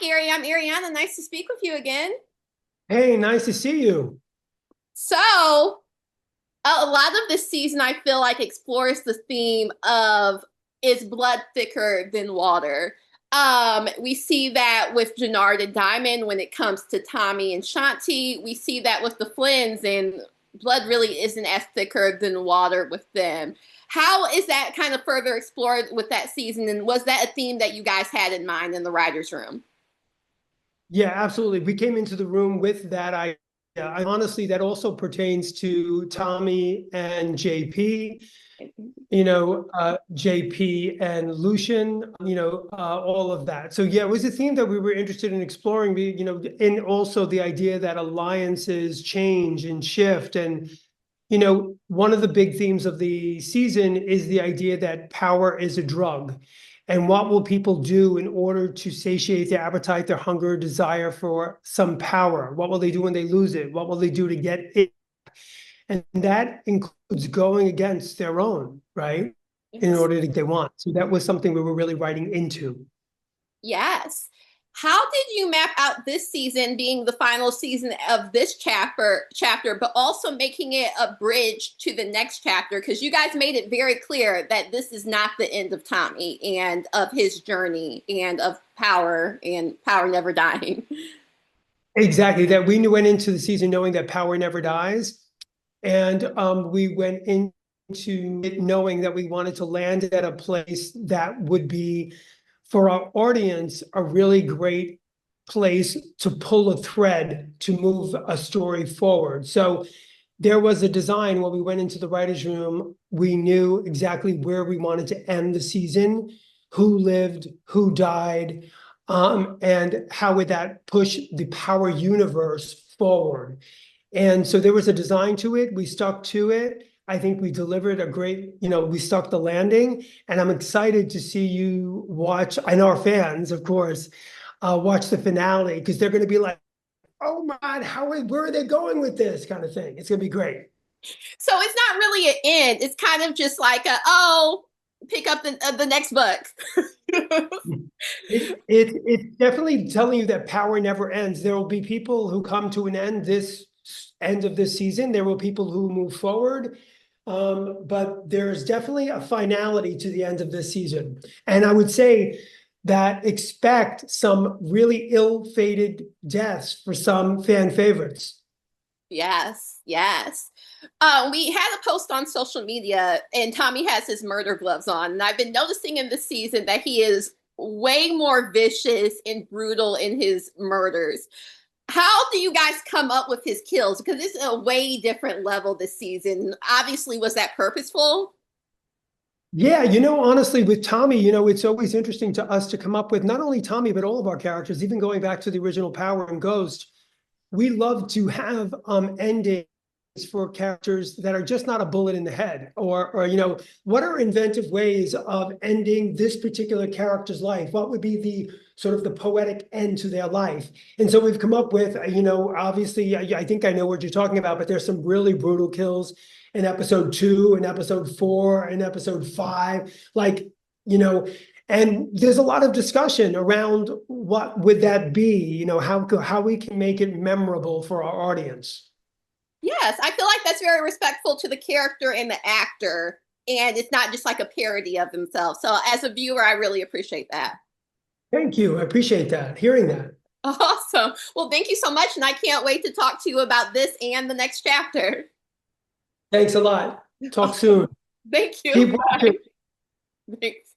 Gary. I'm Ariana. Nice to speak with you again. Hey, nice to see you. So, a lot of this season, I feel like explores the theme of is blood thicker than water? We see that with Jenard and Diamond when it comes to Tommy and Shanti. We see that with the Flynns, and blood really isn't as thicker than water with them. How is that kind of further explored with that season? And was that a theme that you guys had in mind in the writer's room? Yeah, absolutely. We came into the room with that. I honestly, that also pertains to Tommy and JP, JP and Lucien, all of that. So yeah, it was a theme that we were interested in exploring, and also the idea that alliances change and shift. And, one of the big themes of the season is the idea that power is a drug. And what will people do in order to satiate their appetite, their hunger, desire for some power? What will they do when they lose it? What will they do to get it? And that includes going against their own, right? In Yes. order to get they want. So that was something we were really writing into. Yes. How did you map out this season being the final season of this chapter, but also making it a bridge to the next chapter? Because you guys made it very clear that this is not the end of Tommy and of his journey and power never dying. Exactly. That we went into the season knowing that power never dies. And we went into it knowing that we wanted to land at a place that would be, for our audience, a really great place to pull a thread to move a story forward. So there was a design when we went into the writer's room. We knew exactly where we wanted to end the season, who lived, who died, and how would that push the power universe forward. And so there was a design to it. We stuck to it. I think we delivered a great, we stuck the landing. And I'm excited to see you watch, and our fans, of course, watch the finale, because they're going to be like, oh my God, where are they going with this kind of thing? It's going to be great. So it's not really an end. It's kind of just like pick up the next book. It's definitely telling you that power never ends. There will be people who come to an end this end of this season. There will be people who move forward. But there's definitely a finality to the end of this season. And I would say that expect some really ill-fated deaths for some fan favorites. Yes, yes. We had a post on social media, and Tommy has his murder gloves on. And I've been noticing in this season that he is way more vicious and brutal in his murders. How do you guys come up with his kills? Because it's a way different level this season. Obviously, was that purposeful? Yeah, honestly, with Tommy, it's always interesting to us to come up with not only Tommy, but all of our characters, even going back to the original Power and Ghost. We love to have endings for characters that are just not a bullet in the head, or what are inventive ways of ending this particular character's life? What would be the sort of the poetic end to their life? And so we've come up with, obviously, I think I know what you're talking about, but there's some really brutal kills in episode 2, in episode 4, in episode 5, and there's a lot of discussion around what would that be, how we can make it memorable for our audience. Yes, I feel like that's very respectful to the character and the actor, and it's not just like a parody of themselves. So as a viewer, I really appreciate that. Thank you. I appreciate that, hearing that. Awesome. Well, thank you so much, and I can't wait to talk to you about this and the next chapter. Thanks a lot. Talk soon. Thank you. Keep watching. Thanks.